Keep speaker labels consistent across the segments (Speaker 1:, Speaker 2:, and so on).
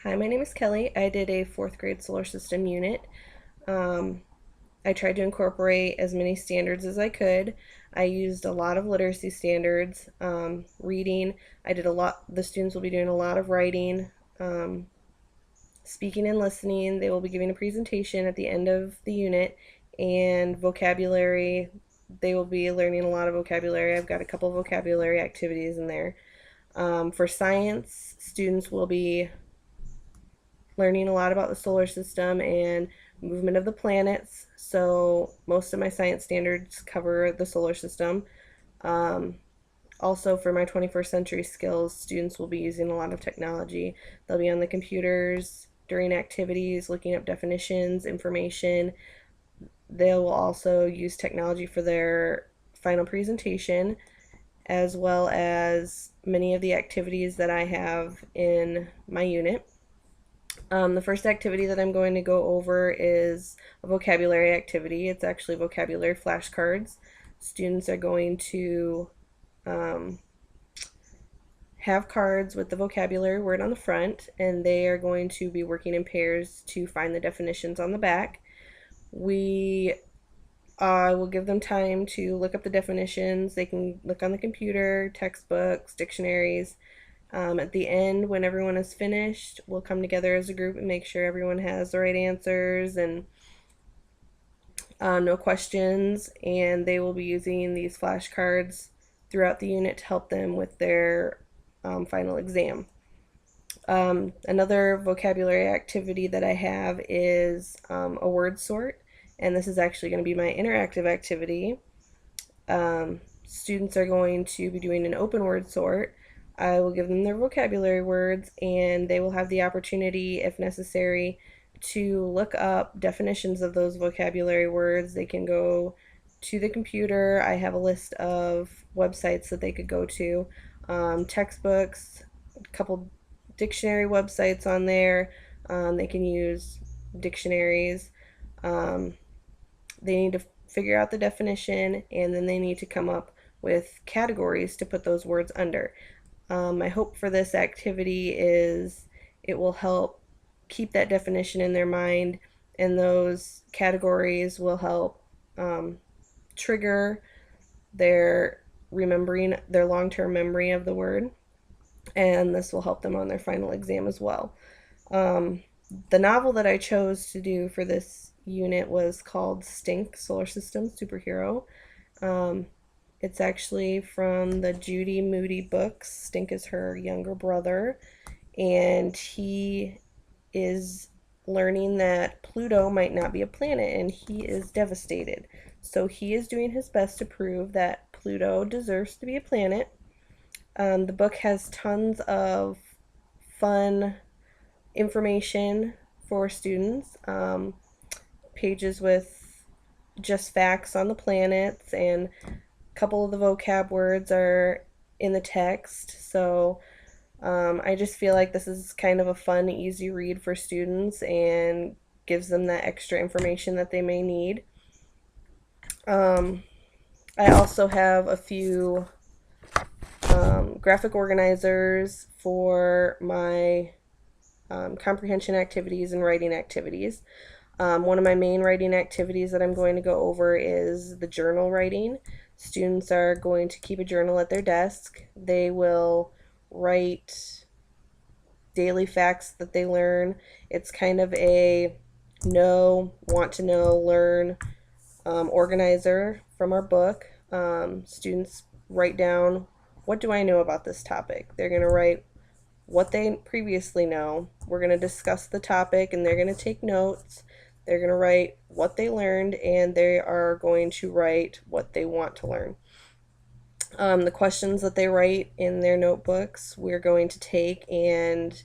Speaker 1: Hi, my name is Kelly. I did a fourth grade solar system unit. Um, I tried to incorporate as many standards as I could. I used a lot of literacy standards, reading. I did a lot, the students will be doing a lot of writing, um, speaking and listening. They will be giving a presentation at the end of the unit, and vocabulary. They will be learning a lot of vocabulary. I've got a couple of vocabulary activities in there. For science, students will be learning a lot about the solar system and movement of the planets. So most of my science standards cover the solar system. Um, Also, for my 21st century skills, students will be using a lot of technology. They'll be on the computers during activities, looking up definitions, information. They will also use technology for their final presentation, as well as many of the activities that I have in my unit. The first activity that I'm going to go over is a vocabulary activity. It's actually vocabulary flashcards. Students are going to um, have cards with the vocabulary word on the front, and they are going to be working in pairs to find the definitions on the back. We will give them time to look up the definitions. They can look on the computer, textbooks, dictionaries. At the end, when everyone is finished, we'll come together as a group and make sure everyone has the right answers and no questions. And they will be using these flashcards throughout the unit to help them with their final exam. Another vocabulary activity that I have is a word sort, and this is actually going to be my interactive activity. Students are going to be doing an open word sort. I will give them their vocabulary words, and they will have the opportunity, if necessary, to look up definitions of those vocabulary words. They can go to the computer. I have a list of websites that they could go to, textbooks, a couple dictionary websites on there. They can use dictionaries. Um, they need to figure out the definition, and then they need to come up with categories to put those words under. My hope for this activity is it will help keep that definition in their mind, and those categories will help trigger their remembering, their long-term memory of the word, and this will help them on their final exam as well. Um, the novel that I chose to do for this unit was called Stink Solar System Superhero. Um, it's actually from the Judy Moody books. Stink is her younger brother, and he is learning that Pluto might not be a planet, and he is devastated. So he is doing his best to prove that Pluto deserves to be a planet. The book has tons of fun information for students, pages with just facts on the planets, and a couple of the vocab words are in the text. So I just feel like this is kind of a fun, easy read for students and gives them that extra information that they may need. Um, I also have a few graphic organizers for my comprehension activities and writing activities. One of my main writing activities that I'm going to go over is the journal writing. Students are going to keep a journal at their desk. They will write daily facts that they learn. It's kind of a know, want to know, learn organizer from our book. Students write down, what do I know about this topic? They're going to write what they previously know. We're going to discuss the topic, and they're going to take notes. They're going to write what they learned, and they are going to write what they want to learn. The questions that they write in their notebooks, we're going to take and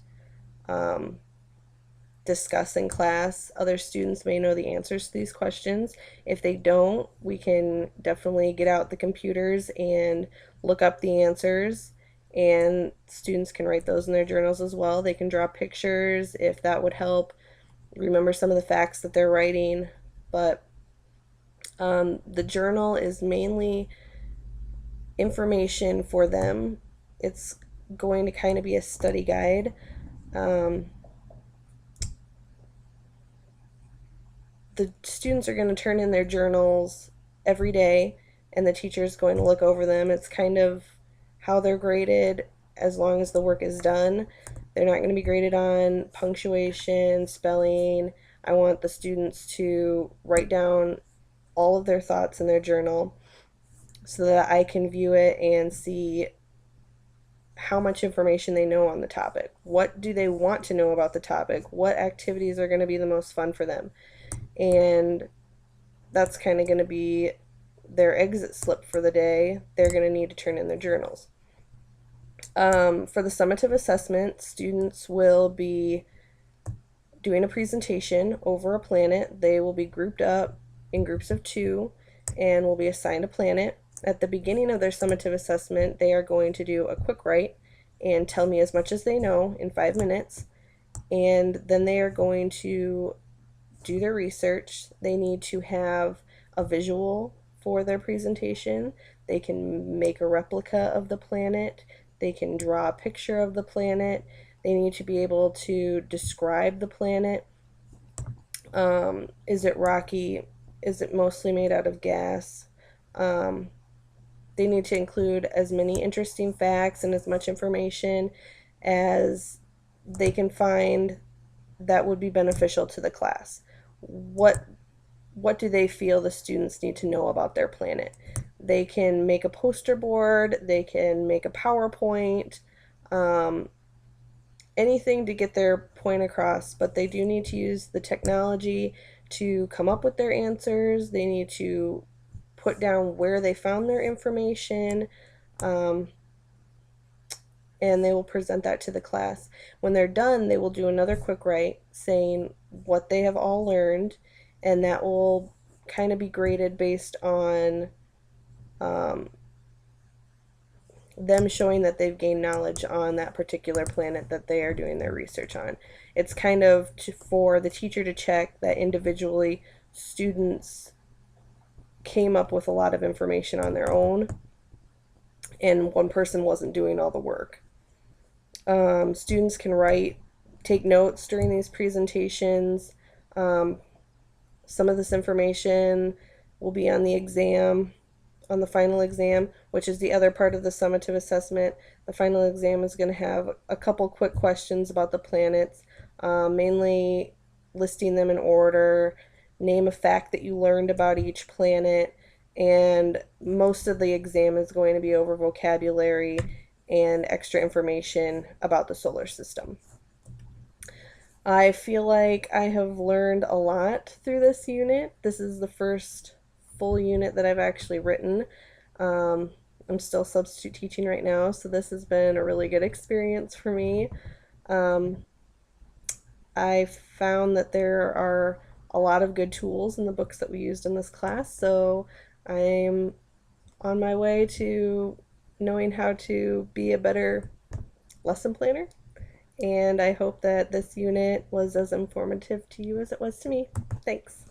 Speaker 1: um, discuss in class. Other students may know the answers to these questions. If they don't, we can definitely get out the computers and look up the answers, and students can write those in their journals as well. They can draw pictures if that would help remember some of the facts that they're writing. But the journal is mainly information for them. It's going to kind of be a study guide. Um, the students are going to turn in their journals every day, and the teacher is going to look over them. It's kind of how they're graded as long as the work is done. They're not going to be graded on punctuation, spelling. I want the students to write down all of their thoughts in their journal so that I can view it and see how much information they know on the topic. What do they want to know about the topic? What activities are going to be the most fun for them? And that's kind of going to be their exit slip for the day. They're going to need to turn in their journals. For the summative assessment, students will be doing a presentation over a planet. They will be grouped up in groups of 2 and will be assigned a planet. At the beginning of their summative assessment, they are going to do a quick write and tell me as much as they know in 5 minutes. And then they are going to do their research. They need to have a visual for their presentation. They can make a replica of the planet. They can draw a picture of the planet. They need to be able to describe the planet. Is it rocky? Is it mostly made out of gas? They need to include as many interesting facts and as much information as they can find that would be beneficial to the class. What do they feel the students need to know about their planet? They can make a poster board, they can make a PowerPoint, anything to get their point across, but they do need to use the technology to come up with their answers. They need to put down where they found their information, and they will present that to the class. When they're done, they will do another quick write saying what they have all learned, and that will kind of be graded based on them showing that they've gained knowledge on that particular planet that they are doing their research on. It's kind of for the teacher to check that individually students came up with a lot of information on their own and one person wasn't doing all the work. Students can take notes during these presentations. Some of this information will be on the exam, on the final exam, which is the other part of the summative assessment. The final exam is going to have a couple quick questions about the planets, mainly listing them in order, name a fact that you learned about each planet, and most of the exam is going to be over vocabulary and extra information about the solar system. I feel like I have learned a lot through this unit. This is the first full unit that I've actually written. I'm still substitute teaching right now, so this has been a really good experience for me. I found that there are a lot of good tools in the books that we used in this class, so I'm on my way to knowing how to be a better lesson planner. And I hope that this unit was as informative to you as it was to me. Thanks.